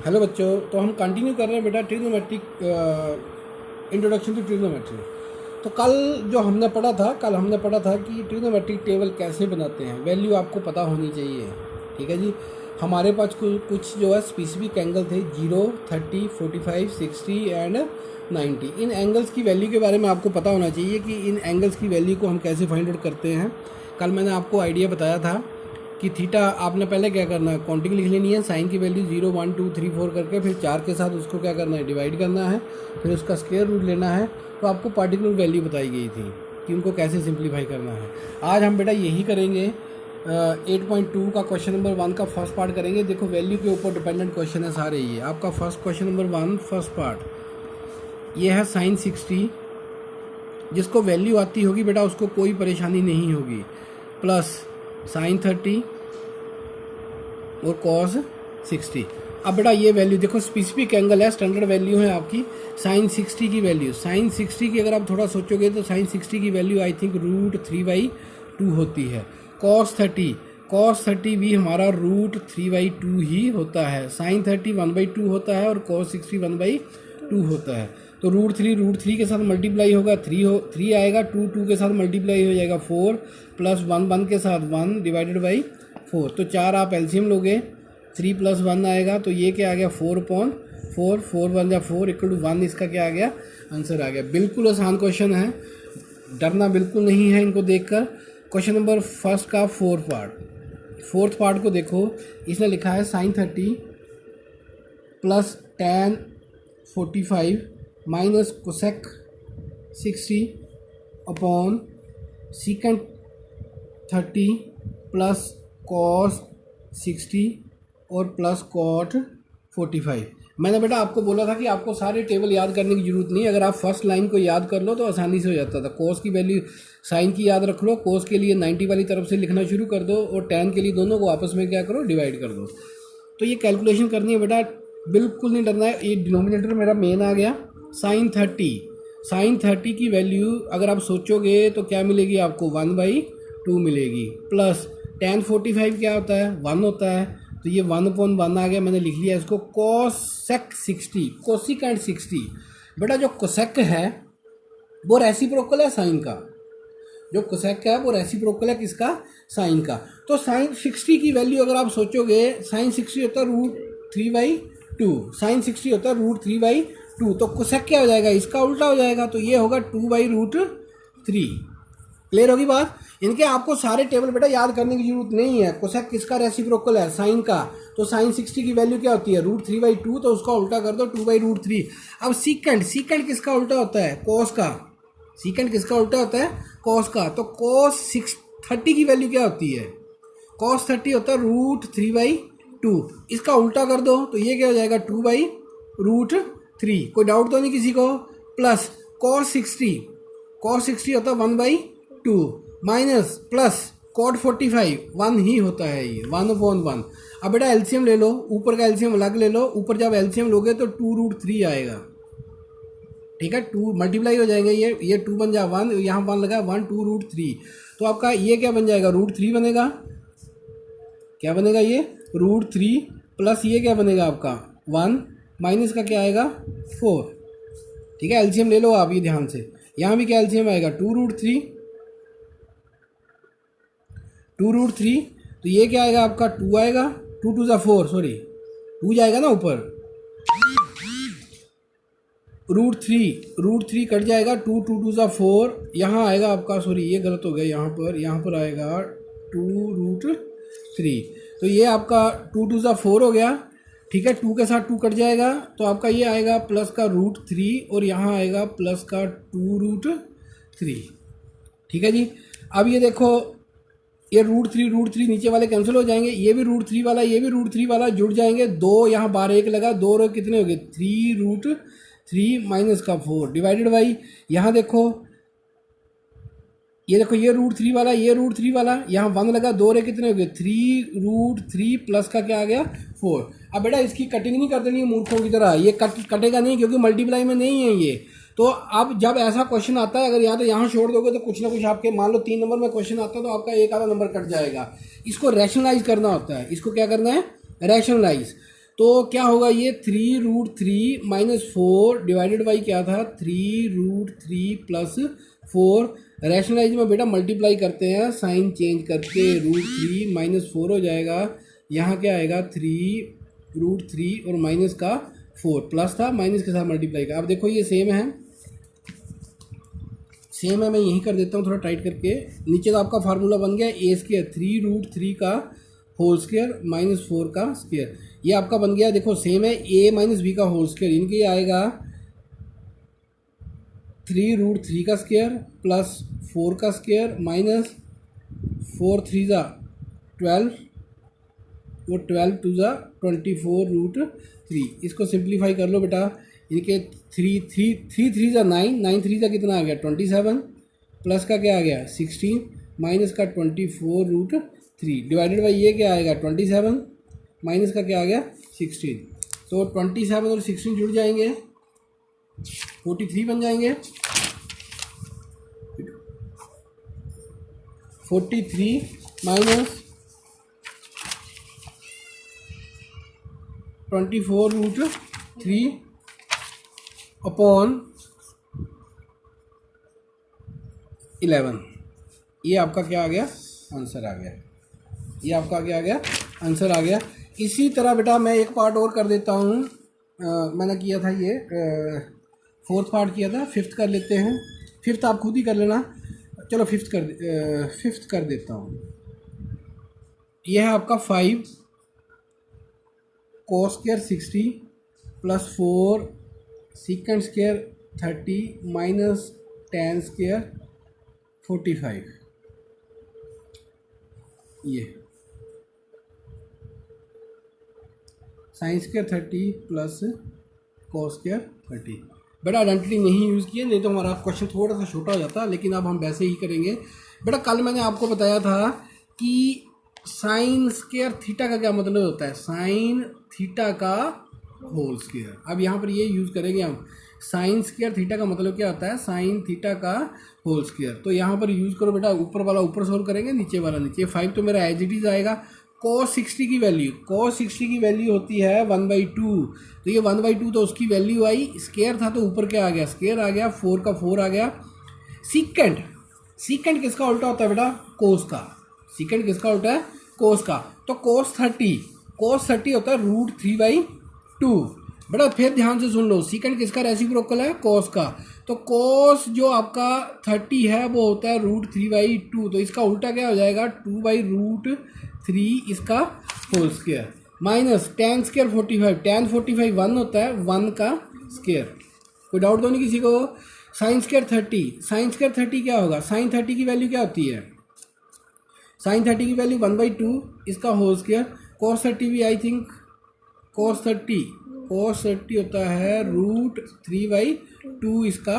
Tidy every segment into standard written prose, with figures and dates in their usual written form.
Hello बच्चों, तो हम कंटिन्यू कर रहे हैं बेटा ट्रिग्नोमेट्रिक इंट्रोडक्शन टू ट्रिग्नोमेट्री। तो कल हमने पढ़ा था कि ट्रिग्नोमेट्रिक टेबल कैसे बनाते हैं। वैल्यू आपको पता होनी चाहिए, ठीक है जी। हमारे पास कुछ जो है स्पेसिफिक एंगल थे 0, 30, 45, 60 एंड 90। इन एंगल्स की वैल्यू के बारे में आपको पता होना चाहिए कि इन एंगल्स की वैल्यू को हम कैसे फाइंड आउट करते हैं। कल मैंने आपको आइडिया बताया था कि थीटा आपने पहले क्या करना है, काउंटिंग लिख लेनी है। साइन की वैल्यू 0, 1, 2, 3, 4 करके फिर 4 के साथ उसको क्या करना है, डिवाइड करना है, फिर उसका स्क्वायर रूट लेना है। तो आपको पार्टिकुलर वैल्यू बताई गई थी कि उनको कैसे सिंप्लीफाई करना है। आज हम बेटा यही करेंगे। 8.2 का क्वेश्चन नंबर 1 का फर्स्ट पार्ट करेंगे। देखो वैल्यू के ऊपर डिपेंडेंट क्वेश्चन है सारे। ये आपका first question number 1 first part ये है साइन 60। जिसको वैल्यू आती होगी बेटा उसको कोई परेशानी नहीं होगी। प्लस साइन 30 और कॉस 60। अब बेटा ये वैल्यू देखो, स्पेसिफिक एंगल है, स्टैंडर्ड वैल्यू है आपकी साइन 60 की वैल्यू। साइन 60 की अगर आप थोड़ा सोचोगे तो साइन 60 की वैल्यू आई थिंक √3/2 होती है। कॉस 30 भी हमारा √3/2 ही होता है। साइन 30 1/2 होता है और कॉस 60 1/2 होता है। तो √3 के साथ मल्टीप्लाई होगा 3 आएगा, 2 के साथ मल्टीप्लाई हो जाएगा 4, प्लस 1 के साथ 1 डिवाइडेड बाई 4। तो 4 आप एलसीएम लोगे, 3 + 1 आएगा, तो ये क्या आ गया 4/4, 4 1 जा 4 = 1। इसका क्या आ गया, आंसर आ गया। बिल्कुल आसान क्वेश्चन है, डरना बिल्कुल नहीं है इनको देखकर। क्वेश्चन नंबर फर्स्ट का फोर्थ पार्ट को देखो। इसने लिखा है sine 30 plus tan 45 minus cosec 60 upon secant 30 plus cos 60 और प्लस कॉट 45। मैंने बेटा आपको बोला था कि आपको सारे टेबल याद करने की जरूरत नहीं है। अगर आप फर्स्ट लाइन को याद कर लो तो आसानी से हो जाता था। कोस की वैल्यू साइन की याद रख लो, कोस के लिए 90 वाली तरफ से लिखना शुरू कर दो और tan के लिए दोनों को आपस में क्या करो, डिवाइड कर दो। तो ये कैलकुलेशन करनी है बेटा, बिल्कुल नहीं डरना है। ये डिनोमिनेटर मेरा मेन आ गया साइन 30 की वैल्यू अगर आप सोचोगे तो क्या मिलेगी आपको 1/2 मिलेगी। प्लस tan 45 क्या होता है, 1 होता है, तो ये 1/1 आ गया। मैंने लिख लिया इसको कोसेक 60, कोसिकेंट 60। बेटा जो कोसेक है वो रेसिप्रोकल है साइन का। जो कोसेक है वो रेसिप्रोकल है किसका, साइन का। तो साइन 60 की वैल्यू अगर आप सोचोगे, साइन 60 होता है √3/2, साइन 60 होता है √3/2। तो कोसेक क्या हो जाएगा, इसका उल्टा हो जाएगा, तो ये होगा 2/√3। क्लियर होगी बात। इनके आपको सारे टेबल बेटा याद करने की जरूरत नहीं है। कोसेक किसका रेसिप्रोकल है, साइन का। तो साइन 60 की वैल्यू क्या होती है, √3/2, तो उसका उल्टा कर दो 2/√3। अब सीकेंट किसका उल्टा होता है, कॉस का। सीकेंट किसका उल्टा होता है, कॉस का। तो कॉस 30 की वैल्यू क्या होती है, कॉस 30 होता है √3/2। इसका उल्टा कर दो तो ये क्या हो जाएगा 2/√3। कोई डाउट तो नहीं किसी को। प्लस कॉस 60 होता है 1/2 माइनस प्लस कॉट 45 1 ही होता है, ये 1/1। अब बेटा एलसीएम ले लो, ऊपर का एलसीएम अलग ले लो। ऊपर जब एलसीएम लोगे तो 2√3 आएगा, ठीक है। 2 मल्टीप्लाई हो जाएंगे, ये 2 बन जाए 1, यहाँ 1 लगा 1, 2√3। तो आपका ये क्या बन जाएगा, √3 बनेगा। क्या बनेगा ये √3 प्लस ये क्या बनेगा आपका 1 माइनस का क्या आएगा 4, ठीक है। एलसीएम ले लो आप, ये ध्यान से। यहाँ भी क्या एलसीएम आएगा 2√3, तो ये क्या आएगा आपका 2 आएगा, 2 2 जा 4, सॉरी 2 जाएगा ना ऊपर, √3 कट जाएगा, 2 2 2 जा 4। यहाँ आएगा आपका, सॉरी ये गलत हो गया, यहाँ पर आएगा 2√3। तो ये आपका 2 2 जा 4 हो गया, ठीक है। 2 के साथ 2 कट जाएगा, तो आपका ये आएगा प्लस का √3 और यहाँ आएगा प्लस का 2√3, ठीक है जी। अब ये देखो, ये √3 नीचे वाले कैंसिल हो जाएंगे, ये भी √3 वाला, ये भी √3 वाला जुड़ जाएंगे। 2 यहाँ बार 1 लगा, 2 रो कितने हो गए 3√3 माइनस का 4 डिवाइडेड बाई, यहाँ देखो, ये देखो ये √3 वाला, ये √3 वाला, यहाँ 1 लगा, 2 रे कितने हो गए 3√3 प्लस का क्या आ गया 4। अब बेटा इसकी कटिंग नहीं कर देनी है मूर्खों की तरह, ये कटेगा नहीं क्योंकि मल्टीप्लाई में नहीं है ये। तो अब जब ऐसा क्वेश्चन आता है, अगर यहाँ तो यहाँ छोड़ दोगे तो कुछ ना कुछ आपके, मान लो 3 नंबर में क्वेश्चन आता है तो आपका एक आधा नंबर कट जाएगा। इसको रैशनलाइज करना होता है। इसको क्या करना है, रैशनलाइज। तो क्या होगा ये 3√3 -4 डिवाइडेड बाई क्या था 3√3 + 4। रैशनलाइज में बेटा मल्टीप्लाई करते हैं, साइन चेंज करके √3 -4 हो जाएगा। यहाँ क्या आएगा 3√3 और माइनस का 4, प्लस था माइनस के साथ मल्टीप्लाई का। अब देखो ये सेम है, सेम है, मैं यहीं कर देता हूँ थोड़ा टाइट करके। नीचे तो आपका फार्मूला बन गया a², 3√3 का होल स्क्वायर -4 का स्क्वायर। ये आपका बन गया, देखो सेम है, a - b का होल स्क्वायर। इनके ये आएगा 3√3 का स्क्वायर प्लस 4 का स्क्वायर माइनस 4 3 ज़ा 12 और 12 2 ज़ा 24√3। इसको सिंप्लीफाई कर लो बेटा। इनके 3 ज़ा 9, 9 3 ज़ा कितना आ गया 27, प्लस का क्या आ गया 16 माइनस का 24√3 डिवाइडेड बाई ये क्या आएगा 27 माइनस का क्या आ गया 16। तो 27 और 16 जुड़ जाएंगे 43 बन जाएंगे। 43 माइनस 24√3 अपॉन 11। ये आपका क्या आ गया आंसर आ गया। ये आपका क्या आ गया आंसर आ गया। इसी तरह बेटा मैं एक पार्ट और कर देता हूँ। मैंने किया था ये फोर्थ पार्ट किया था, फिफ्थ कर लेते हैं। फिफ्थ आप खुद ही कर लेना। चलो फिफ्थ कर देता हूँ। यह है आपका 5 cos square 60 + 4 secant square 30 minus tan square 45। ये sine square 30 plus cos square 30। बेटा आइडेंटिटी नहीं यूज़ किए, नहीं तो हमारा क्वेश्चन थोड़ा सा छोटा हो जाता, लेकिन अब हम वैसे ही करेंगे। बेटा कल मैंने आपको बताया था कि साइन स्क्वायर थीटा का क्या मतलब होता है, साइन थीटा का होल स्क्वायर। अब यहाँ पर ये यूज़ करेंगे हम। साइन स्क्वायर थीटा का मतलब क्या होता है, साइन थीटा का होल स्क्वायर। तो यहाँ पर यूज़ करो बेटा, ऊपर वाला ऊपर सोल्व करेंगे, नीचे वाला नीचे। 5 तो मेरा एज इट इज़ आएगा। cos 60 की वैल्यू होती है 1/2। तो ये 1/2 तो उसकी वैल्यू आई, स्क्वायर था तो ऊपर क्या आ गया स्क्वायर आ गया, 4 का 4 आ गया। सीकेंड किसका उल्टा होता है बेटा, कोस का। सीकेंड किसका उल्टा है, कोस का। तो cos 30 होता है √3/2। बेटा फिर ध्यान से सुन लो, सीकेंड किसका रेसिप्रोकल है, कॉस का। तो कॉस जो आपका 30 है वो होता है √3/2। तो इसका उल्टा क्या हो जाएगा 2/√3 इसका whole square minus tan square 45। tan 45 1 होता है, 1 का स्क्वायर। कोई डाउट तो नहीं किसी को। साइन स्क्वायर 30 क्या होगा, साइन 30 की वैल्यू क्या होती है, साइन 30 की वैल्यू 1/2 इसका होल स्क्वायर। cos 30 भी आई थिंक cos 30 होता है √3/2 इसका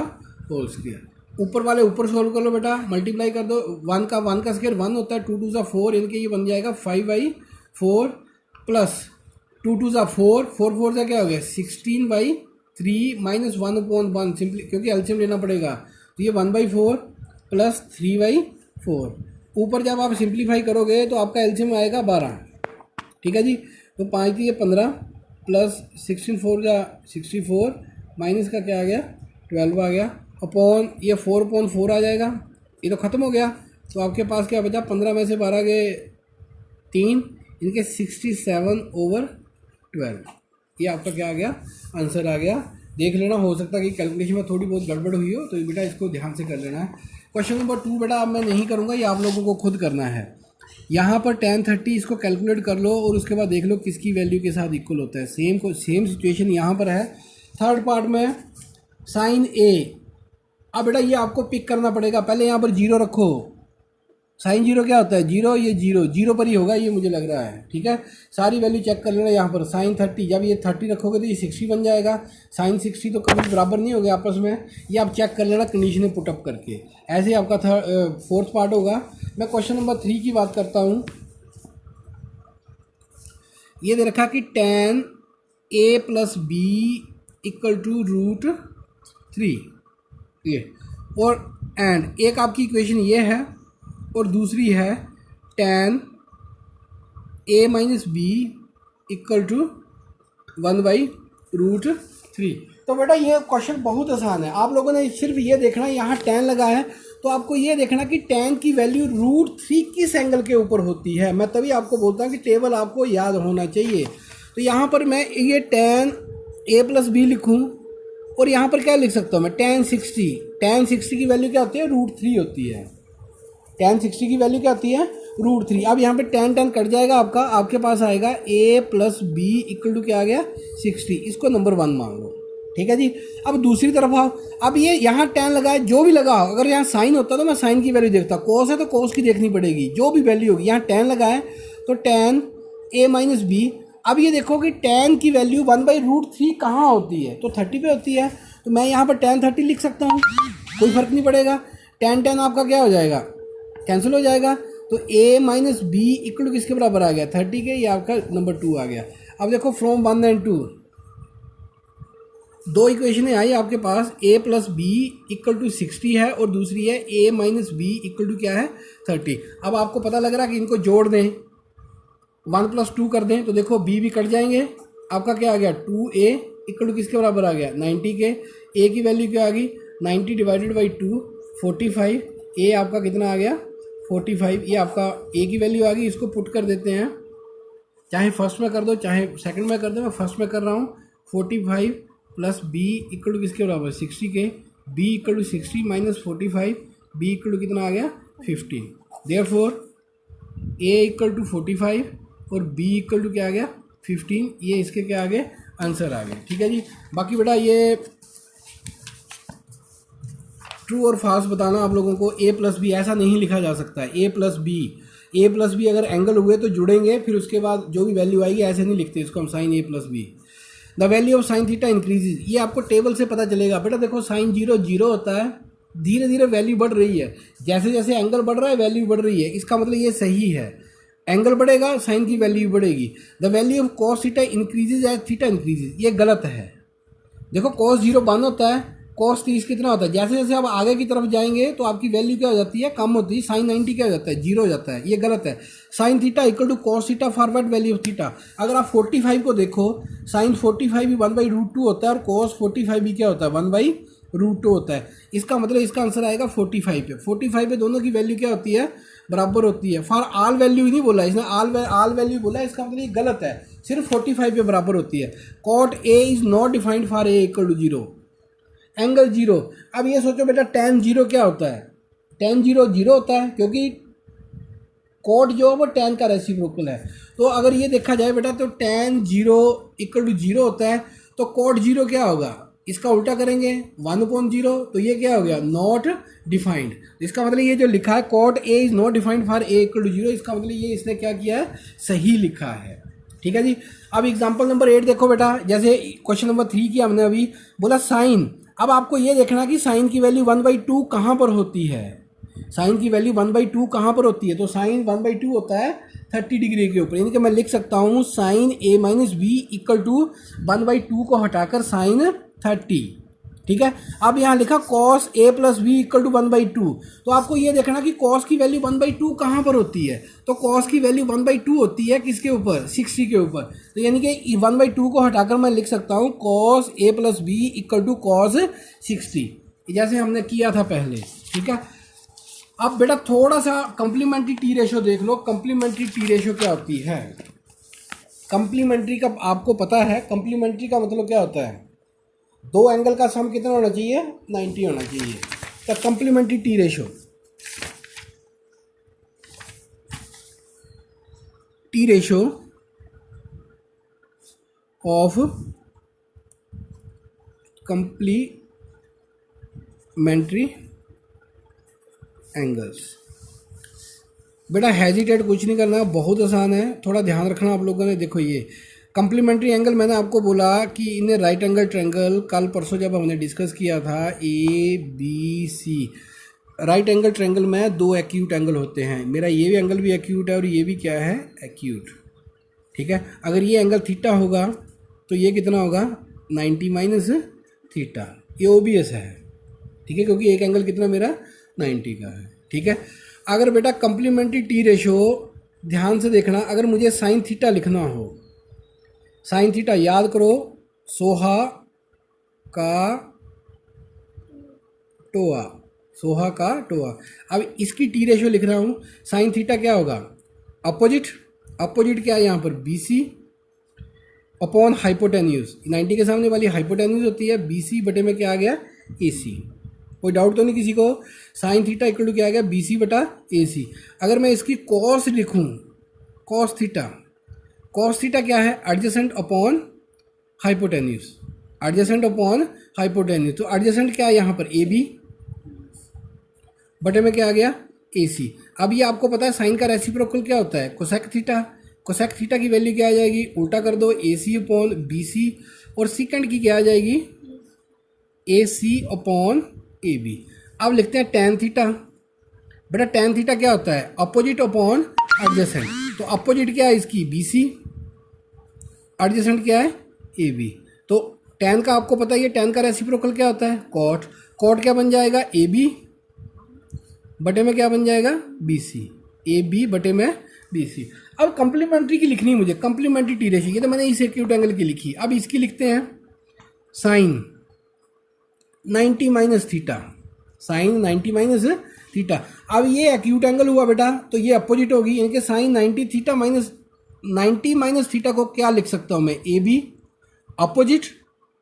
होल स्क्वायर। ऊपर वाले ऊपर सोल्व कर लो बेटा, मल्टीप्लाई कर दो। 1 का स्क्वायर 1 होता है, 2 2 ज़ा 4, इनके ये बन जाएगा 5/4 प्लस 2 2 ज़ा 4, 4 4 ज़ा क्या हो गया 16/3 माइनस 1/1 सिंपली, क्योंकि एलसीएम लेना पड़ेगा। तो ये 1/4 प्लस 3/4। ऊपर जब आप सिंप्लीफाई करोगे तो आपका एलसीएम आएगा 12। ठीक है जी। तो 5 की 15 प्लस 16 4 जा 64 माइनस का क्या आ गया 12 आ गया, अपॉन ये 4/4 आ जाएगा। ये तो ख़त्म हो गया। तो आपके पास क्या बचा, 15 में से 12 गए 3, इनके 67/12। ये आपका क्या आ गया आंसर आ गया। देख लेना, हो सकता है कि कैलकुलेशन में थोड़ी बहुत गड़बड़ हुई हो, तो बेटा इसको ध्यान से कर लेना है। क्वेश्चन नंबर 2 बेटा अब मैं नहीं करूँगा, ये आप लोगों को खुद करना है। यहाँ पर tan 30 इसको कैलकुलेट कर लो और उसके बाद देख लो किसकी वैल्यू के साथ इक्वल होता है। सेम सिचुएशन यहाँ पर है। थर्ड पार्ट में साइन A। अब बेटा ये आपको पिक करना पड़ेगा। पहले यहाँ पर 0 रखो। साइन 0 क्या होता है, 0, ये 0 पर ही होगा ये मुझे लग रहा है। ठीक है, सारी वैल्यू चेक कर लेना। यहाँ पर साइन 30, जब ये 30 रखोगे तो ये 60 बन जाएगा। साइन 60 तो कभी बराबर नहीं होगा आपस में, ये आप चेक कर लेना कंडीशन पुटअप करके। ऐसे आपका फोर्थ पार्ट होगा। मैं क्वेश्चन नंबर 3 की बात करता हूँ। ये दे रखा कि tan A + B = √3। ये और एंड एक आपकी इक्वेशन ये है और दूसरी है tan A - B = 1/√3। तो बेटा ये क्वेश्चन बहुत आसान है, आप लोगों ने सिर्फ ये देखना यहाँ tan लगा है तो आपको ये देखना कि tan की वैल्यू √3 किस एंगल के ऊपर होती है। मैं तभी आपको बोलता हूँ कि टेबल आपको याद होना चाहिए। तो यहाँ पर मैं ये tan a+b लिखूँ और यहाँ पर क्या लिख सकता हूँ मैं, tan 60 की वैल्यू क्या होती है, √3 होती है। tan 60 की वैल्यू क्या होती है, √3। अब यहाँ पे tan कट जाएगा आपका, आपके पास आएगा a+b इक्वल टू क्या आ गया, 60। इसको नंबर 1 मान लो, ठीक है जी। अब दूसरी तरफ आओ, अब ये यहाँ tan लगा है, जो भी लगा हो, अगर यहाँ साइन होता तो मैं साइन की वैल्यू देखता, cos है तो cos की देखनी पड़ेगी, जो भी वैल्यू होगी। यहाँ tan लगा है तो tan a-b। अब ये देखो कि tan की वैल्यू 1/√3 कहाँ होती है, तो 30 पे होती है। तो मैं यहाँ पर tan 30 लिख सकता हूँ, कोई फ़र्क नहीं पड़ेगा। tan आपका क्या हो जाएगा, कैंसिल हो जाएगा। तो a-b इक्वल टू किसके बराबर आ गया, 30 के, ये आपका नंबर 2 आ गया। अब देखो फ्रॉम 1 एंड 2 दो इक्वेशन आई आपके पास, a+b इक्वल टू 60 है और दूसरी है a-b इक्वल टू क्या है, 30। अब आपको पता लग रहा है कि इनको जोड़ दें, 1 + 2 कर दें, तो देखो b भी कट जाएंगे, आपका क्या आ गया 2a इक्वल टू किसके बराबर आ गया, 90 के। a की वैल्यू क्या आ गई, 90 डिवाइडेड बाई 2 45। a आपका कितना आ गया 45, ये आपका a की वैल्यू आ गई। इसको पुट कर देते हैं, चाहे फर्स्ट में कर दो चाहे सेकंड में कर दो, मैं फर्स्ट में कर रहा हूँ। 45 + b इक्वल टू किसके बराबर, 60 के। b equal to 60 - 45, b equal to कितना आ गया 50। देयरफॉर a इक्वल टू 45 और b इक्वल टू क्या आ गया 15। ये इसके क्या आ गए, आंसर आ गए, ठीक है जी। बाकी बेटा ये ट्रू और फाल्स बताना आप लोगों को, a+b ऐसा नहीं लिखा जा सकता है। a+b अगर एंगल हुए तो जुड़ेंगे, फिर उसके बाद जो भी वैल्यू आएगी ऐसे नहीं लिखते इसको हम, sin a+b। The value of sin theta increases, ये आपको टेबल से पता चलेगा। बेटा देखो sin 0 0 होता है, धीरे धीरे वैल्यू बढ़ रही है, जैसे जैसे एंगल बढ़ रहा है वैल्यू बढ़ रही है, इसका मतलब ये सही है। एंगल बढ़ेगा साइन की वैल्यू बढ़ेगी। The value of cos theta increases as theta increases, ये गलत है। देखो cos 0 1 होता है, cos 30 कितना होता है, जैसे जैसे आप आगे की तरफ जाएंगे तो आपकी वैल्यू क्या हो जाती है, कम होती है। sin 90 क्या हो जाता है, 0 हो जाता है, ये गलत है। sin theta equal to cos theta forward value of theta. अगर आप 45 को देखो, sin 45 भी 1/√2 होता है और cos 45 भी क्या होता है, 1/√2 होता है। इसका मतलब इसका आंसर आएगा 45 पे। 45 पे दोनों की वैल्यू क्या होती है, बराबर होती है। फॉर ऑल वैल्यू ही नहीं बोला इसने, ऑल वैल्यू बोला, इसका मतलब ये गलत है, सिर्फ 45 पे बराबर होती है। cot a is not defined for a equal to 0, angle 0। अब ये सोचो बेटा tan 0 क्या होता है, tan 0 0 होता है, क्योंकि cot जो है वो tan का रेसिप्रोकल है। तो अगर ये देखा जाए बेटा तो tan 0 इक्वल टू 0 होता है, तो cot 0 क्या होगा, इसका उल्टा करेंगे 1/0, तो ये क्या हो गया, नॉट डिफाइंड। इसका मतलब ये जो लिखा है cot a is not defined for a equal to 0, इसका मतलब ये इसने क्या किया है, सही लिखा है, ठीक है जी। अब एग्जाम्पल नंबर 8 देखो बेटा, जैसे क्वेश्चन नंबर 3 की हमने अभी बोला साइन। अब आपको ये देखना कि साइन की वैल्यू 1/2 कहाँ पर होती है, साइन की वैल्यू 1/2 कहाँ पर होती है, तो साइन 1/2 होता है 30 डिग्री के ऊपर, यानी कि मैं लिख सकता हूँ sine a - b equal to 1/2 को हटाकर साइन 30, ठीक है। अब यहाँ लिखा cos a + b equal to 1/2, तो आपको ये देखना कि cos की वैल्यू 1/2 कहाँ पर होती है, तो cos की वैल्यू 1/2 होती है किसके ऊपर, 60 के ऊपर। तो यानी कि 1/2 को हटाकर मैं लिख सकता हूँ cos a + b equal to cos 60, जैसे हमने किया था पहले, ठीक है। अब बेटा थोड़ा सा कंप्लीमेंट्री टी रेशो देख लो, कंप्लीमेंट्री टी रेशो क्या होती है। कंप्लीमेंट्री का आपको पता है, कंप्लीमेंट्री का मतलब क्या होता है, दो एंगल का सम कितना होना चाहिए, 90 होना चाहिए। तो complementary T ratio, T ratio of complementary angles. बेटा हेजिटेट कुछ नहीं करना, बहुत आसान है, थोड़ा ध्यान रखना आप लोगों ने। देखो ये कंप्लीमेंट्री एंगल मैंने आपको बोला कि इन्हें राइट एंगल ट्रायंगल, कल परसों जब हमने डिस्कस किया था ABC, राइट एंगल ट्रायंगल में दो एक्यूट एंगल होते हैं। मेरा ये भी एंगल भी एक्यूट है और ये भी क्या है, एक्यूट, ठीक है। अगर ये एंगल थीटा होगा तो ये कितना होगा, 90 - थीटा, ये OBS है, ठीक है, क्योंकि एक एंगल कितना मेरा 90 का है, ठीक है। अगर बेटा कंप्लीमेंट्री टी रेशो ध्यान से देखना, अगर मुझे साइन थीटा लिखना हो, साइन थीटा याद करो, सोहा का टोआ, सोहा का टोआ। अब इसकी टी रेशो लिख रहा हूँ। साइन थीटा क्या होगा, अपोजिट, अपोजिट क्या है यहाँ पर BC अपॉन हाइपोटेन्यूज, 90 के सामने वाली हाइपोटेन्यूज होती है, BC बटे में क्या आ गया AC। कोई डाउट तो नहीं किसी को। साइन थीटा इक्वल टू क्या आ गया BC बटा AC। अगर मैं इसकी कॉस लिखूँ, कॉस थीटा, कॉस थीटा क्या है adjacent upon hypotenuse, adjacent upon hypotenuse. तो एडजेसेंट क्या है यहाँ पर AB बटे में क्या आ गया AC। अब ये आपको पता है साइन का रेसिप्रोकल क्या होता है कोसेक थीटा। कोसेक थीटा की वैल्यू क्या आ जाएगी, उल्टा कर दो AC अपॉन BC, और सेकंड की क्या आ जाएगी AC अपॉन AB। अब लिखते हैं टेन थीटा। बेटा टेन थीटा क्या होता है अपोजिट अपॉन एडजेसेंट। तो अपोजिट क्या है इसकी BC, एडजेसेंट क्या है AB। तो टेन का आपको पता ही है, टेन का रेसिप्रोकल क्या होता है कॉट। कॉट क्या बन जाएगा AB बटे में क्या बन जाएगा BC, AB बटे में BC। अब कंप्लीमेंट्री की लिखनी है मुझे, कंप्लीमेंट्री टी रेशियो, ये तो मैंने इस एक्यूट एंगल की लिखी। अब इसकी लिखते हैं sine 90 minus theta, sine 90 minus theta. अब ये एक्यूट एंगल हुआ बेटा, तो ये अपोजिट होगी, यानी कि sine 90 theta minus 90 minus theta को क्या लिख सकता हूँ मैं AB opposite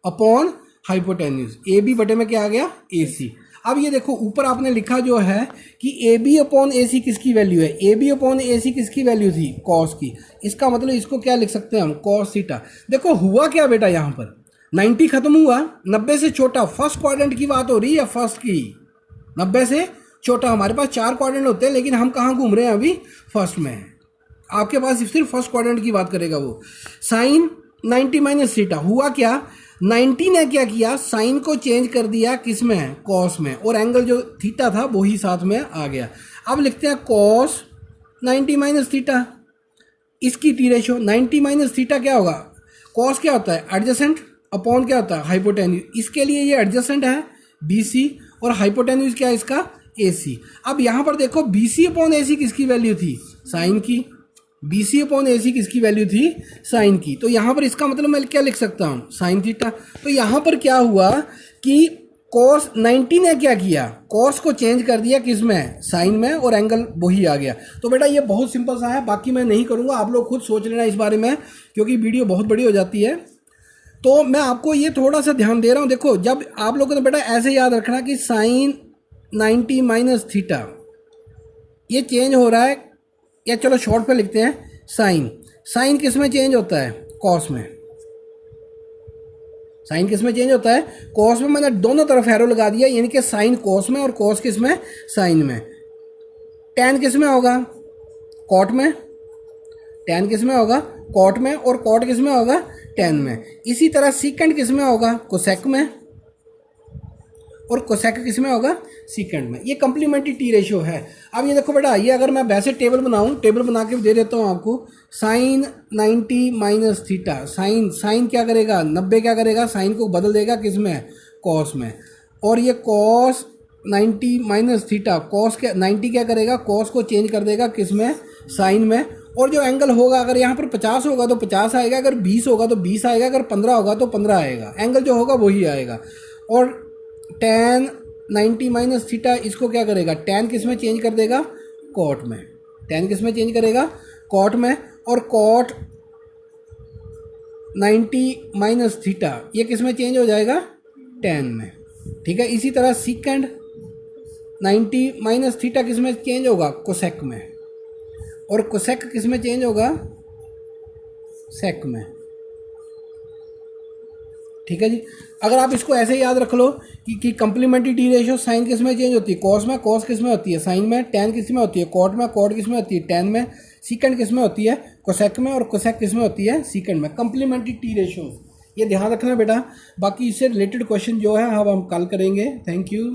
upon hypotenuse, AB बटे में क्या आ गया AC। अब ये देखो ऊपर आपने लिखा जो है कि AB अपॉन AC किसकी वैल्यू है, AB अपॉन AC किसकी वैल्यू थी कॉस की। इसका मतलब इसको क्या लिख सकते हैं हम कॉस थीटा। देखो हुआ क्या बेटा यहाँ पर 90 खत्म हुआ, 90 से छोटा, फर्स्ट क्वाड्रेंट की बात हो रही है फर्स्ट की, 90 से छोटा। हमारे पास 4 क्वाड्रेंट होते हैं लेकिन हम कहाँ घूम रहे हैं अभी फर्स्ट में, आपके पास सिर्फ फर्स्ट क्वाड्रेंट की बात करेगा वो। साइन 90 माइनस थीटा हुआ क्या, 90 ने क्या किया साइन को चेंज कर दिया किस में कॉस में, और एंगल जो थीटा था वही साथ में आ गया। अब लिखते हैं कॉस 90 माइनस थीटा, इसकी टी रेशो 90 माइनस थीटा क्या होगा, कॉस क्या होता है एडजेसेंट अपॉन क्या होता है हाइपोटेन्यूज। इसके लिए ये एडजेसेंट है BC और हाइपोटेन्यूज क्या है इसका AC। अब यहाँ पर देखो BC अपॉन AC किसकी वैल्यू थी साइन की, BC अपॉन AC किसकी वैल्यू थी साइन की। तो यहाँ पर इसका मतलब मैं क्या लिख सकता हूँ साइन थीटा। तो यहाँ पर क्या हुआ कि कॉस 90 ने क्या किया कॉस को चेंज कर दिया किस में साइन में, और एंगल वही आ गया। तो बेटा ये बहुत सिंपल सा है, बाकी मैं नहीं करूँगा, आप लोग खुद सोच लेना इस बारे में क्योंकि वीडियो बहुत बड़ी हो जाती है। तो मैं आपको ये थोड़ा सा ध्यान दे रहा हूँ। देखो जब आप लोगों ने बेटा ऐसे याद रखना कि साइन 90 माइनस थीटा ये चेंज हो रहा है, या चलो शॉर्ट पे लिखते हैं साइन, साइन किस में चेंज होता है कॉस में, साइन किस में चेंज होता है कॉस में। मैंने दोनों तरफ एरो लगा दिया, यानी कि साइन कॉस में और कॉस किस में साइन में। टेन किस में होगा कॉट में, टेन किस में होगा कॉट में, और कॉट किस में होगा टेन में। इसी तरह सीकेंड किस में होगा कोसेक में, और कोसेक किस में होगा सीकेंड में। ये कंप्लीमेंट्री टी रेशियो है। अब ये देखो बेटा, ये अगर मैं वैसे टेबल बनाऊं, टेबल बना के दे देता हूं आपको, sine 90 minus theta, sine sine क्या करेगा 90 क्या करेगा साइन को बदल देगा किस में कॉस में, और ये कॉस 90 माइनस थीटा कॉस क्या 90 क्या करेगा कॉस को चेंज कर देगा किस में साइन में। और जो एंगल होगा अगर यहाँ पर 50 होगा तो 50 आएगा, अगर 20 होगा तो 20 आएगा, अगर 15 होगा तो 15 आएगा, एंगल जो होगा वही आएगा। और टेन 90 माइनस थीटा इसको क्या करेगा टेन किस में चेंज कर देगा कॉट में, टेन किस में चेंज करेगा कॉट में, और कॉट 90 माइनस थीटा ये किस में चेंज हो जाएगा टेन में। ठीक है, इसी तरह सीकेंड 90 माइनस थीटा किस में चेंज होगा कोसेक में, और कोसेक किस में चेंज होगा सेक में। ठीक है जी, अगर आप इसको ऐसे याद रख लो कि कंप्लीमेंट्री टी रेशियो साइन किस में चेंज होती है कॉस में, कॉस किस में होती है साइन में, टेन किस में होती है कॉट में, कॉट किस में होती है टेन में, सीकेंड किस में होती है कोसेक में, और कोसेक किस में होती है सीकेंड में। कंप्लीमेंट्री टी रेशियो ये ध्यान रखना बेटा। बाकी इससे रिलेटेड क्वेश्चन जो है अब हम कल करेंगे। Thank you.